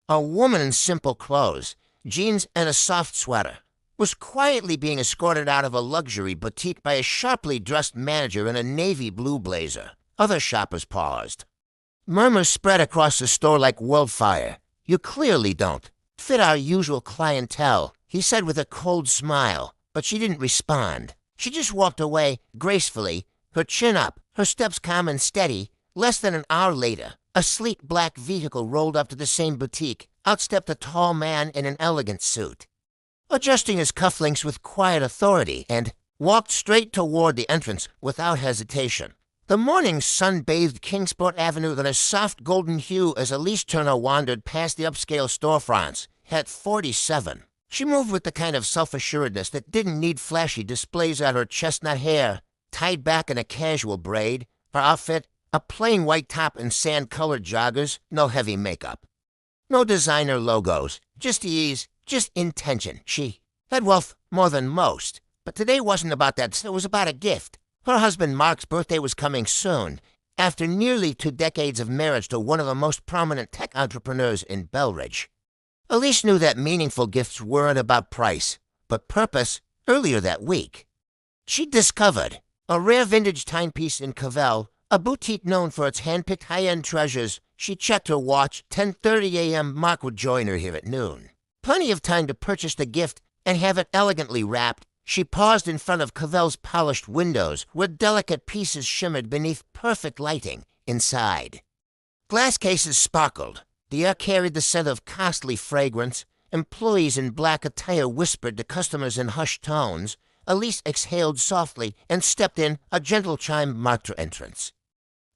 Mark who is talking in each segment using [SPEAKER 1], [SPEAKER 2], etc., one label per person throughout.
[SPEAKER 1] A woman in simple clothes, jeans and a soft sweater, was quietly being escorted out of a luxury boutique by a sharply dressed manager in a navy blue blazer. Other shoppers paused. Murmurs spread across the store like wildfire. "You clearly don't fit our usual clientele," he said with a cold smile, but she didn't respond. She just walked away gracefully, her chin up, her steps calm and steady. Less than an hour later, a sleek black vehicle rolled up to the same boutique. Out stepped a tall man in an elegant suit, adjusting his cufflinks with quiet authority, and walked straight toward the entrance without hesitation. The morning sun bathed Kingsport Avenue in a soft golden hue as Elise Turner wandered past the upscale storefronts. At 47, she moved with the kind of self-assuredness that didn't need flashy displays on her chestnut hair, tied back in a casual braid. Her outfit, a plain white top and sand-colored joggers, no heavy makeup. No designer logos, just ease, just intention. She had wealth more than most, but today wasn't about that. It was about a gift. Her husband Mark's birthday was coming soon. After nearly 2 decades of marriage to one of the most prominent tech entrepreneurs in Belridge, Elise knew that meaningful gifts weren't about price, but purpose. Earlier that week, she discovered a rare vintage timepiece in Cavell, a boutique known for its hand-picked high-end treasures. She checked her watch. 10:30 a.m. Mark would join her here at noon. Plenty of time to purchase the gift and have it elegantly wrapped. She paused in front of Cavell's polished windows, where delicate pieces shimmered beneath perfect lighting inside. Glass cases sparkled. The air carried the scent of costly fragrance. Employees in black attire whispered to customers in hushed tones. Elise exhaled softly and stepped in. A gentle chime marked her entrance.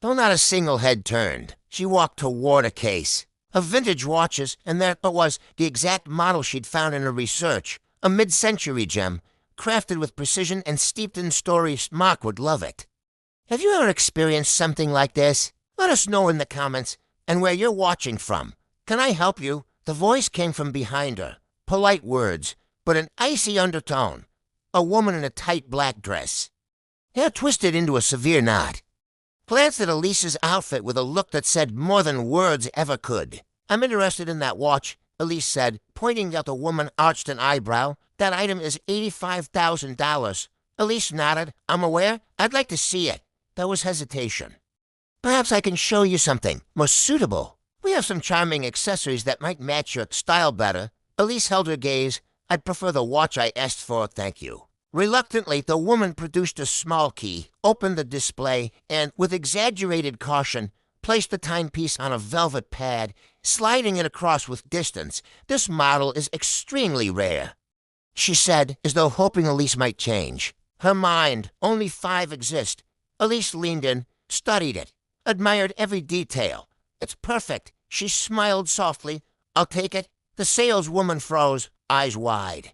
[SPEAKER 1] Though not a single head turned, she walked toward a case of vintage watches, and there it was, the exact model she'd found in her research, a mid-century gem, crafted with precision and steeped in stories. Mark would love it. Have you ever experienced something like this? Let us know in the comments and where you're watching from. Can I help you? The voice came from behind her. Polite words, but an icy undertone. A woman in a tight black dress, hair twisted into a severe knot, glanced at Elise's outfit with a look that said more than words ever could. "I'm interested in that watch," Elise said, pointing at the woman arched an eyebrow. "That item is $85,000. Elise nodded. "I'm aware. I'd like to see it." There was hesitation. "Perhaps I can show you something more suitable. We have some charming accessories that might match your style better." Elise held her gaze. "I'd prefer the watch I asked for, thank you." Reluctantly, the woman produced a small key, opened the display, and, with exaggerated caution, placed the timepiece on a velvet pad, sliding it across with distance. "This model is extremely rare," she said, as though hoping Elise might change. Her mind, only 5 exist. Elise leaned in, studied it, admired every detail. "It's perfect." She smiled softly. "I'll take it." The saleswoman froze, eyes wide.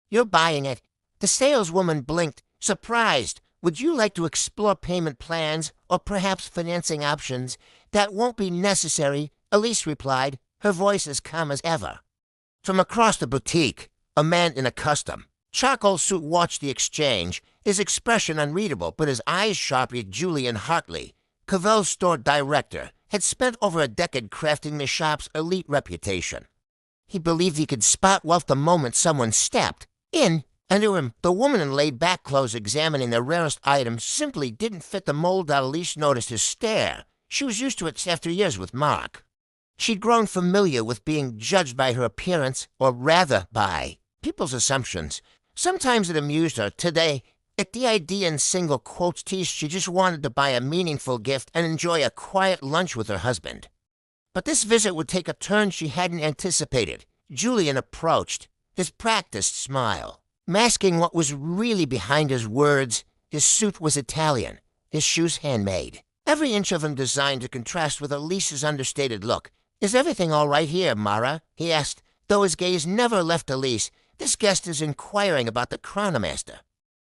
[SPEAKER 1] "You're buying it?" The saleswoman blinked, surprised. "Would you like to explore payment plans or perhaps financing options?" "That won't be necessary," Elise replied, her voice as calm as ever. From across the boutique, a man in a custom charcoal suit watched the exchange, his expression unreadable, but his eyes sharp. Julian Hartley, Cavell's store director, had spent over a decade crafting the shop's elite reputation. He believed he could spot wealth the moment someone stepped in. And to him, the woman in laid-back clothes examining the rarest items simply didn't fit the mold that Elise noticed his stare. She was used to it after years with Mark. She'd grown familiar with being judged by her appearance, or rather by people's assumptions. Sometimes it amused her. Today, at the idea in single quotes teased, she just wanted to buy a meaningful gift and enjoy a quiet lunch with her husband. But this visit would take a turn she hadn't anticipated. Julian approached, his practiced smile masking what was really behind his words. His suit was Italian, his shoes handmade, every inch of him designed to contrast with Elise's understated look. "Is everything all right here, Mara?" he asked, though his gaze never left Elise. "This guest is inquiring about the chronomaster."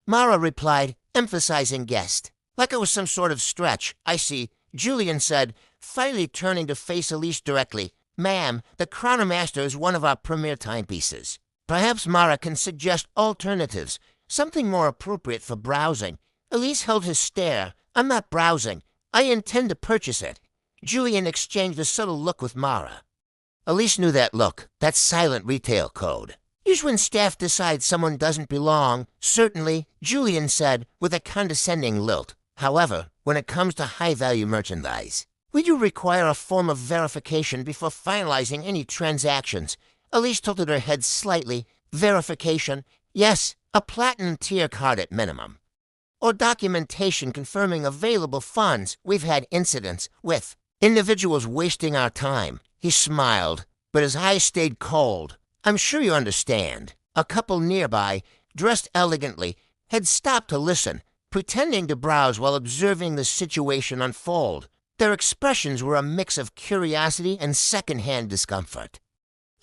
[SPEAKER 1] Mara replied, emphasizing guest, like it was some sort of stretch. "I see," Julian said, finally turning to face Elise directly. "Ma'am, the chronomaster is one of our premier timepieces. Perhaps Mara can suggest alternatives, something more appropriate for browsing." Elise held his stare. "I'm not browsing. I intend to purchase it." Julian exchanged a subtle look with Mara. Elise knew that look, that silent retail code. Usually when staff decides someone doesn't belong, certainly, Julian said with a condescending lilt. However, when it comes to high-value merchandise, we do require a form of verification before finalizing any transactions. Elise tilted her head slightly. Verification? Yes, a platinum tier card at minimum. Or documentation confirming available funds. We've had incidents with individuals wasting our time. He smiled, but his eyes stayed cold. I'm sure you understand. A couple nearby, dressed elegantly, had stopped to listen, pretending to browse while observing the situation unfold. Their expressions were a mix of curiosity and second-hand discomfort.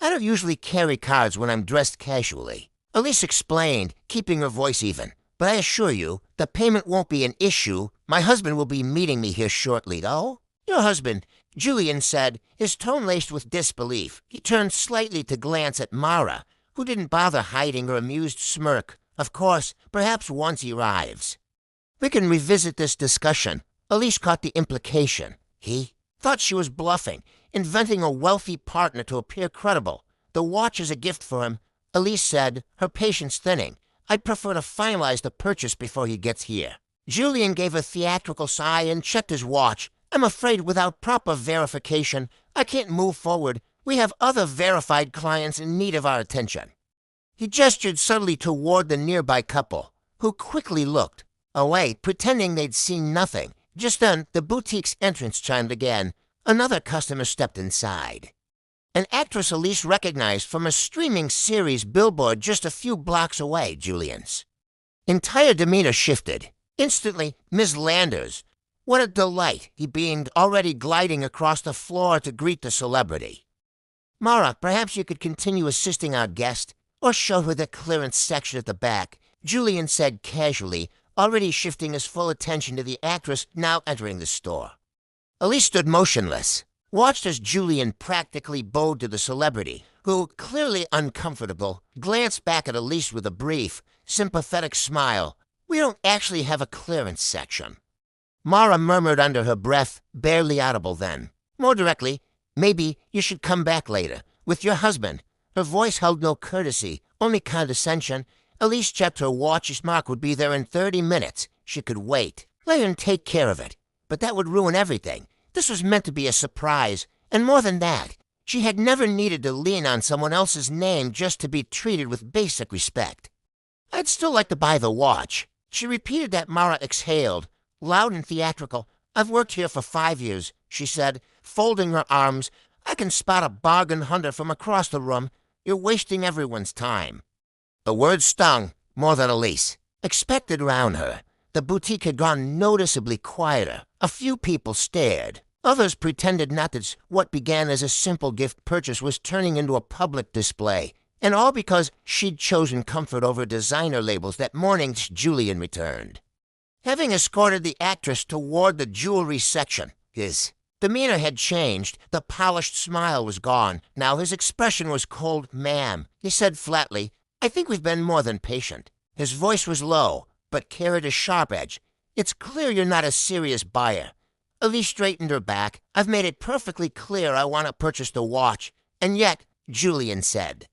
[SPEAKER 1] I don't usually carry cards when I'm dressed casually, Elise explained, keeping her voice even. But I assure you, the payment won't be an issue. My husband will be meeting me here shortly. Oh? Your husband, Julian said, his tone laced with disbelief. He turned slightly to glance at Mara, who didn't bother hiding her amused smirk. Of course, perhaps once he arrives. We can revisit this discussion. Elise caught the implication. He thought she was bluffing, inventing a wealthy partner to appear credible. The watch is a gift for him, Elise said, her patience thinning. I'd prefer to finalize the purchase before he gets here. Julian gave a theatrical sigh and checked his watch. I'm afraid without proper verification, I can't move forward. We have other verified clients in need of our attention. He gestured subtly toward the nearby couple, who quickly looked away, pretending they'd seen nothing. Just then, the boutique's entrance chimed again. Another customer stepped inside. An actress Elise recognized from a streaming series billboard just a few blocks away, Julian's. Entire demeanor shifted. Instantly, Ms. Landers. What a delight, he beamed, already gliding across the floor to greet the celebrity. Mara, perhaps you could continue assisting our guest, or show her the clearance section at the back, Julian said casually, already shifting his full attention to the actress now entering the store. Elise stood motionless, watched as Julian practically bowed to the celebrity, who, clearly uncomfortable, glanced back at Elise with a brief, sympathetic smile. We don't actually have a clearance section. Mara murmured under her breath, barely audible then. More directly, maybe you should come back later, with your husband. Her voice held no courtesy, only condescension. Elise checked her watch. His mark would be there in 30 minutes. She could wait. Let him take care of it. But that would ruin everything. This was meant to be a surprise. And more than that, she had never needed to lean on someone else's name just to be treated with basic respect. I'd still like to buy the watch. She repeated that. Mara exhaled, loud and theatrical. I've worked here for 5 years, she said, folding her arms. I can spot a bargain hunter from across the room. You're wasting everyone's time. The words stung more than Elise expected around her. The boutique had gone noticeably quieter. A few people stared. Others pretended not that what began as a simple gift purchase was turning into a public display. And all because she'd chosen comfort over designer labels that morning. Julian returned, having escorted the actress toward the jewelry section. His demeanor had changed. The polished smile was gone. Now his expression was cold. Ma'am, he said flatly, I think we've been more than patient. His voice was low, but carried a sharp edge. It's clear you're not a serious buyer. Elise straightened her back. I've made it perfectly clear I want to purchase the watch. And yet, Julian said.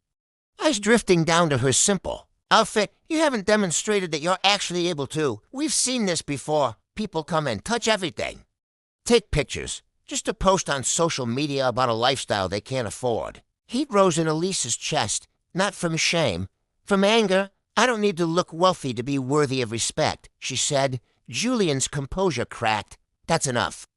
[SPEAKER 1] Eyes drifting down to her simple outfit, you haven't demonstrated that you're actually able to. We've seen this before. People come and touch everything. Take pictures, just to post on social media about a lifestyle they can't afford. Heat rose in Elise's chest, not from shame, from anger. I don't need to look wealthy to be worthy of respect, she said. Julian's composure cracked. That's enough.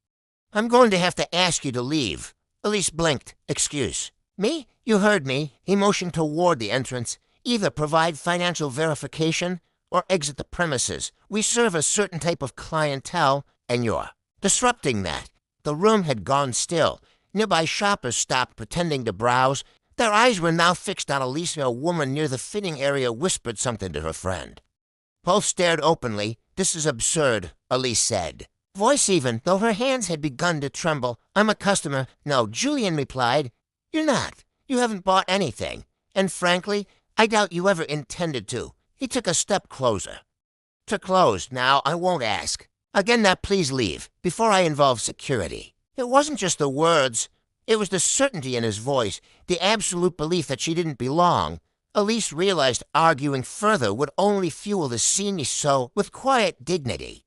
[SPEAKER 1] I'm going to have to ask you to leave. Elise blinked. Excuse. Me? You heard me. He motioned toward the entrance. Either provide financial verification or exit the premises. We serve a certain type of clientele, and you're disrupting that. The room had gone still. Nearby shoppers stopped pretending to browse. Their eyes were now fixed on Elise. A woman near the fitting area whispered something to her friend. Both stared openly. This is absurd, Elise said. Voice even, though her hands had begun to tremble. I'm a customer. No, Julian replied. You're not. You haven't bought anything. And frankly, I doubt you ever intended to. He took a step closer. To close. Now, I won't ask. Again, now please leave, before I involve security. It wasn't just the words. It was the certainty in his voice, the absolute belief that she didn't belong. Elise realized arguing further would only fuel the scene, so with quiet dignity.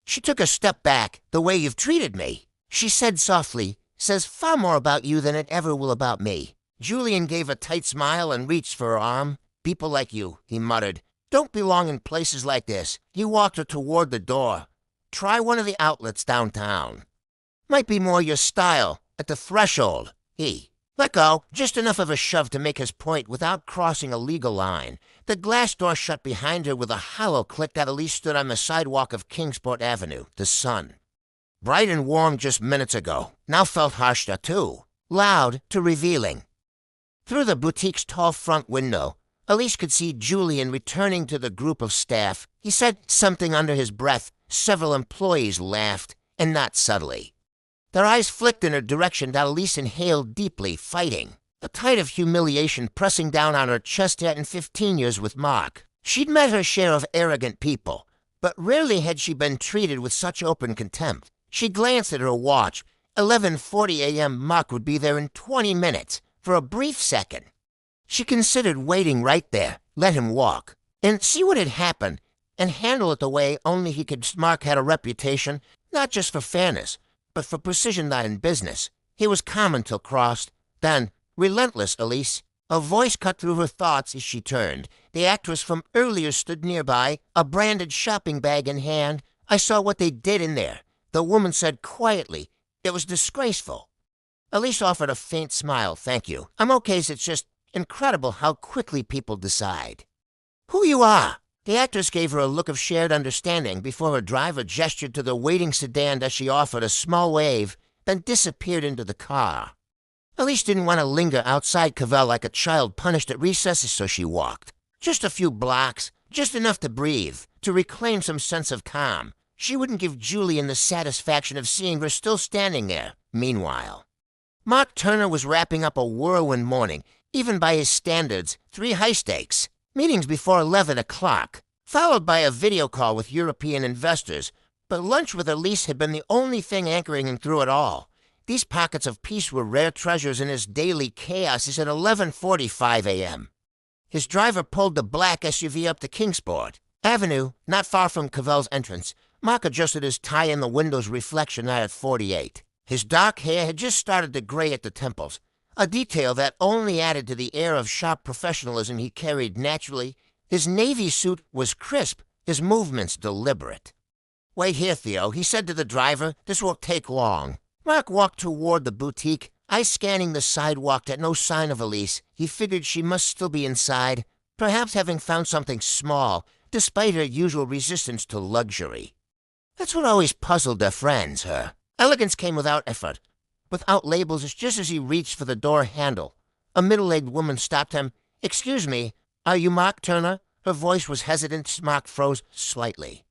[SPEAKER 1] She took a step back. "The way you've treated me," she said softly, "says far more about you than it ever will about me." Julian gave a tight smile and reached for her arm. "People like you," he muttered, "don't belong in places like this." He walked her toward the door. "Try one of the outlets downtown. Might be more your style." At the threshold, he let go, just enough of a shove to make his point without crossing a legal line. The glass door shut behind her with a hollow click that Elise stood on the sidewalk of Kingsport Avenue. The sun, bright and warm just minutes ago, now felt harsher too, loud to revealing. Through the boutique's tall front window, Elise could see Julian returning to the group of staff. He said something under his breath. Several employees laughed, and not subtly. Their eyes flicked in her direction that Elise inhaled deeply, fighting. A tide of humiliation pressing down on her chest yet in 15 years with Mark. She'd met her share of arrogant people, but rarely had she been treated with such open contempt. She glanced at her watch. 11:40 a.m. Mark would be there in 20 minutes. For a brief second, she considered waiting right there, let him walk, and see what had happened, and handle it the way only he could. Mark had a reputation, not just for fairness, but for precision not in business. He was calm until crossed, then relentless. Elise. A voice cut through her thoughts as she turned. The actress from earlier stood nearby, a branded shopping bag in hand. "I saw what they did in there," the woman said quietly. "It was disgraceful." Elise offered a faint smile. "Thank you. I'm okay. It's just incredible how quickly people decide who you are." The actress gave her a look of shared understanding before her driver gestured to the waiting sedan as she offered a small wave, then disappeared into the car. Elise didn't want to linger outside Cavell like a child punished at recesses, so she walked. Just a few blocks, just enough to breathe, to reclaim some sense of calm. She wouldn't give Julian the satisfaction of seeing her still standing there. Meanwhile, Mark Turner was wrapping up a whirlwind morning, even by his standards, 3 high-stakes meetings before 11 o'clock, followed by a video call with European investors. But lunch with Elise had been the only thing anchoring him through it all. These pockets of peace were rare treasures in his daily chaos. At 11:45 a.m., his driver pulled the black SUV up to Kingsport Avenue, not far from Cavell's entrance. Mark adjusted his tie in the window's reflection at 48. His dark hair had just started to gray at the temples, a detail that only added to the air of sharp professionalism he carried naturally. His navy suit was crisp, his movements deliberate. "Wait here, Theo," he said to the driver. "This won't take long." Mark walked toward the boutique, eyes scanning the sidewalk at no sign of Elise. He figured she must still be inside, perhaps having found something small, despite her usual resistance to luxury. That's what always puzzled their friends, her. Elegance came without effort, without labels. Just as he reached for the door handle, a middle-aged woman stopped him. "Excuse me, are you Mark Turner?" Her voice was hesitant. Mark froze slightly.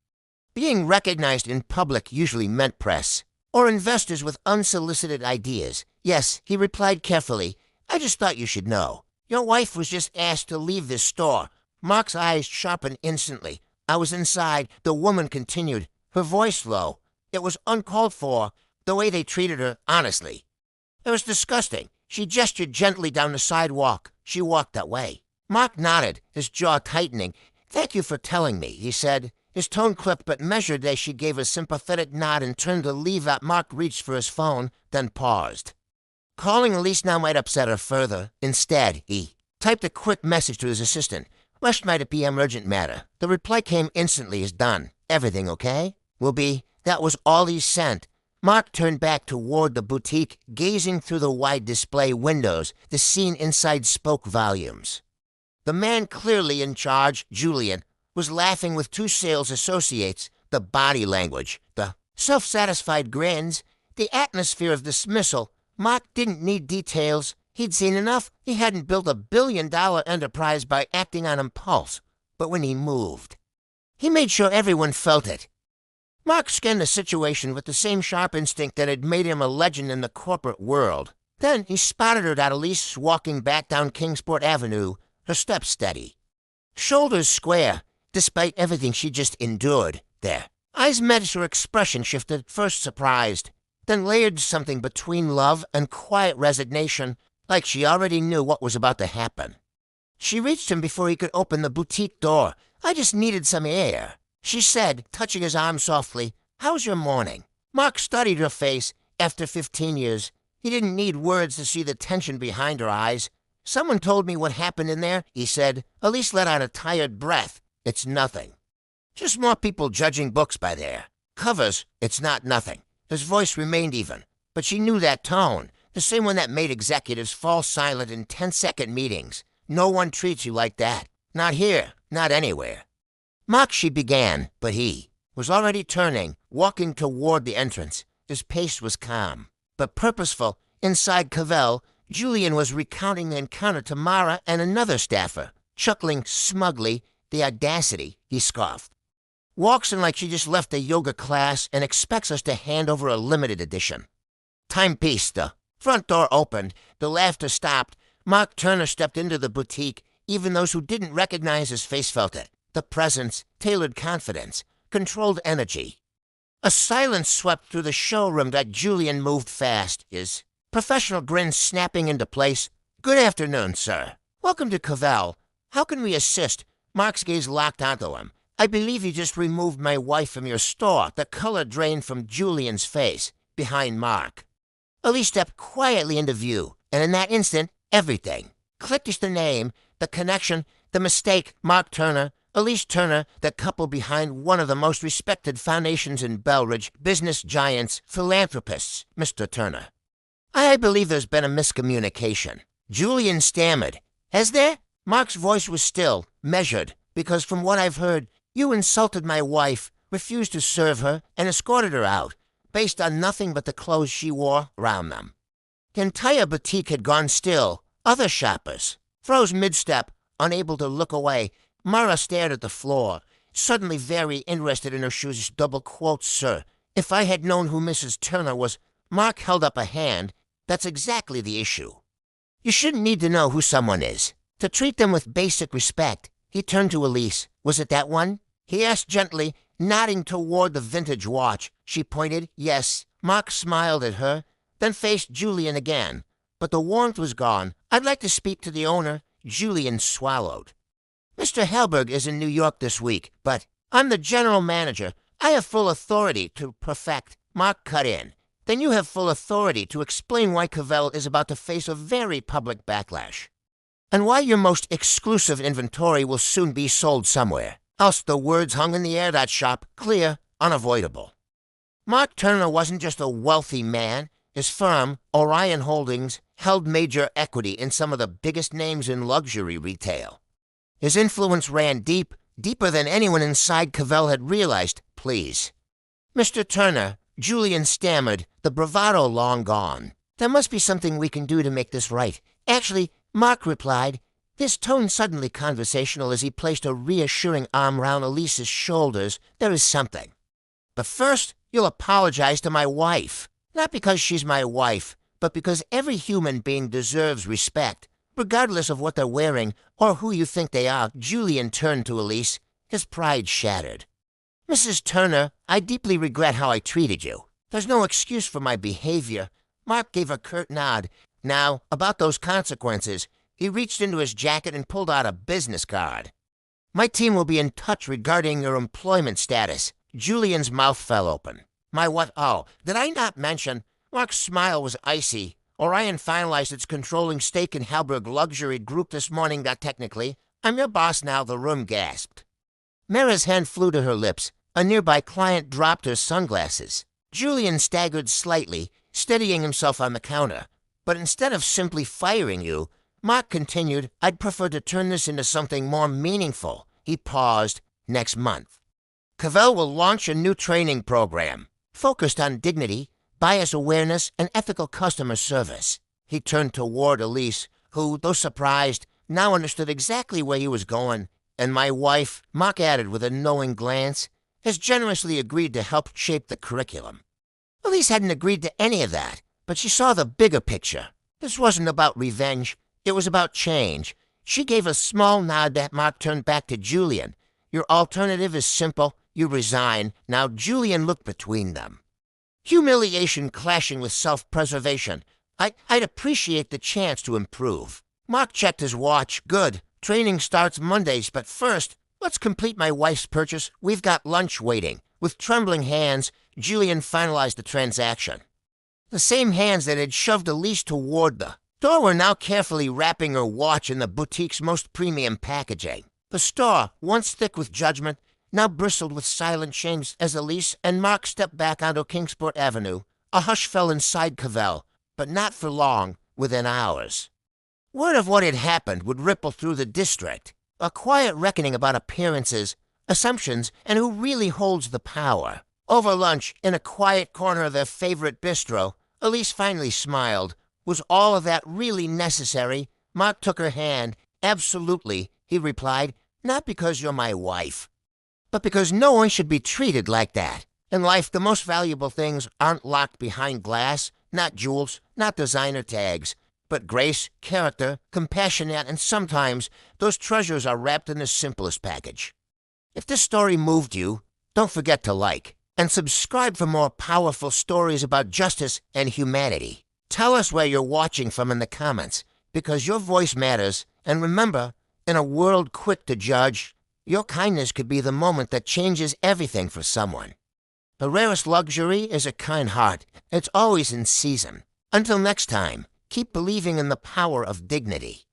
[SPEAKER 1] Being recognized in public usually meant press, or investors with unsolicited ideas. "Yes," he replied carefully. "I just thought you should know. Your wife was just asked to leave this store." Mark's eyes sharpened instantly. "I was inside," the woman continued, her voice low. "It was uncalled for, the way they treated her, honestly. It was disgusting." She gestured gently down the sidewalk. She walked that way. Mark nodded, his jaw tightening. "Thank you for telling me," he said. His tone clipped but measured as she gave a sympathetic nod and turned to leave. That Mark reached for his phone, then paused. Calling Elise now might upset her further. Instead, he typed a quick message to his assistant. "Rushed might it be emergent matter." The reply came instantly as done. "Everything okay?" "Will be." That was all he sent. Mark turned back toward the boutique, gazing through the wide display windows. The scene inside spoke volumes. The man clearly in charge, Julian, was laughing with 2 sales associates. The body language, the self-satisfied grins, the atmosphere of dismissal. Mark didn't need details. He'd seen enough. He hadn't built a billion-dollar enterprise by acting on impulse. But when he moved, he made sure everyone felt it. Mark scanned the situation with the same sharp instinct that had made him a legend in the corporate world. Then he spotted her at Elise walking back down Kingsport Avenue, her steps steady, shoulders square, despite everything she just endured there. Eyes met as her expression shifted, first surprised, then layered something between love and quiet resignation, like she already knew what was about to happen. She reached him before he could open the boutique door. "I just needed some air," she said, touching his arm softly. "How's your morning?" Mark studied her face. After 15 years, he didn't need words to see the tension behind her eyes. "Someone told me what happened in there," he said. Elise let out a tired breath. "It's nothing. Just more people judging books by their covers. It's not nothing." His voice remained even, but she knew that tone, the same one that made executives fall silent in 10-second meetings. No one treats you like that. Not here, not anywhere. "Mark," she began, but he was already turning, walking toward the entrance. His pace was calm, but purposeful. Inside Cavell, Julian was recounting the encounter to Mara and another staffer, chuckling smugly. "The audacity," he scoffed. "Walks in like she just left a yoga class and expects us to hand over a limited edition." Timepiece. The front door opened. The laughter stopped. Mark Turner stepped into the boutique. Even those who didn't recognize his face felt it. The presence, tailored confidence, controlled energy. A silence swept through the showroom that Julian moved fast, his professional grin snapping into place. "Good afternoon, sir. Welcome to Cavell. How can we assist?" Mark's gaze locked onto him. "I believe you just removed my wife from your store." The color drained from Julian's face. Behind Mark, Elise stepped quietly into view, and in that instant, everything clicked. As the name, the connection, the mistake. Mark Turner, Elise Turner, the couple behind one of the most respected foundations in Belridge, business giants, philanthropists, Mr. Turner. "I believe there's been a miscommunication." Julian stammered. "Has there?" Mark's voice was still, measured, "because from what I've heard, you insulted my wife, refused to serve her, and escorted her out, based on nothing but the clothes she wore around them." The entire boutique had gone still. Other shoppers froze mid-step, unable to look away. Mara stared at the floor, suddenly very interested in her shoes. Double quotes, "Sir, if I had known who Mrs. Turner was..." Mark held up a hand. "That's exactly the issue. You shouldn't need to know who someone is, to treat them with basic respect." He turned to Elise. "Was it that one?" he asked gently, nodding toward the vintage watch. She pointed. "Yes." Mark smiled at her, then faced Julian again, but the warmth was gone. "I'd like to speak to the owner." Julian swallowed. "Mr. Halberg is in New York this week, but I'm the general manager. I have full authority to perfect." Mark cut in. "Then you have full authority to explain why Cavell is about to face a very public backlash, and why your most exclusive inventory will soon be sold somewhere else." The words hung in the air. That sharp, clear, unavoidable. Mark Turner wasn't just a wealthy man. His firm, Orion Holdings, held major equity in some of the biggest names in luxury retail. His influence ran deep, deeper than anyone inside Cavell had realized. "Please." "Mr. Turner," Julian stammered, the bravado long gone. "There must be something we can do to make this right." "Actually," Mark replied, his tone suddenly conversational as he placed a reassuring arm round Elise's shoulders. "There is something. But first, you'll apologize to my wife. Not because she's my wife, but because every human being deserves respect, regardless of what they're wearing or who you think they are." Julian turned to Elise, his pride shattered. "Mrs. Turner, I deeply regret how I treated you. There's no excuse for my behavior." Mark gave a curt nod. "Now, about those consequences." He reached into his jacket and pulled out a business card. "My team will be in touch regarding your employment status." Julian's mouth fell open. "My what? Oh, did I not mention?" Mark's smile was icy. "Orion finalized its controlling stake in Halberg Luxury Group this morning. That technically, I'm your boss now." The room gasped. Mara's hand flew to her lips. A nearby client dropped her sunglasses. Julian staggered slightly, steadying himself on the counter. "But instead of simply firing you," Mark continued, "I'd prefer to turn this into something more meaningful." He paused. "Next month, Cavell will launch a new training program focused on dignity, bias awareness, and ethical customer service." He turned toward Elise, who, though surprised, now understood exactly where he was going. "And my wife," Mark added with a knowing glance, "has generously agreed to help shape the curriculum." Elise hadn't agreed to any of that, but she saw the bigger picture. This wasn't about revenge. It was about change. She gave a small nod that Mark turned back to Julian. "Your alternative is simple. You resign." Now Julian looked between them. Humiliation clashing with self-preservation. I'd appreciate the chance to improve. Mark checked his watch. Good. Training starts Mondays, but first, let's complete my wife's purchase. We've got lunch waiting. With trembling hands, Julian finalized the transaction. The same hands that had shoved Elise toward the door were now carefully wrapping her watch in the boutique's most premium packaging. The store, once thick with judgment, now bristled with silent shames as Elise and Mark stepped back onto Kingsport Avenue. A hush fell inside Cavell, but not for long, within hours. Word of what had happened would ripple through the district. A quiet reckoning about appearances, assumptions, and who really holds the power. Over lunch, in a quiet corner of their favorite bistro, Elise finally smiled. Was all of that really necessary? Mark took her hand. Absolutely, he replied. Not because you're my wife, but because no one should be treated like that. In life, the most valuable things aren't locked behind glass, not jewels, not designer tags, but grace, character, compassion, and sometimes those treasures are wrapped in the simplest package. If this story moved you, don't forget to like and subscribe for more powerful stories about justice and humanity. Tell us where you're watching from in the comments, because your voice matters. And remember, in a world quick to judge, your kindness could be the moment that changes everything for someone. The rarest luxury is a kind heart. It's always in season. Until next time, keep believing in the power of dignity.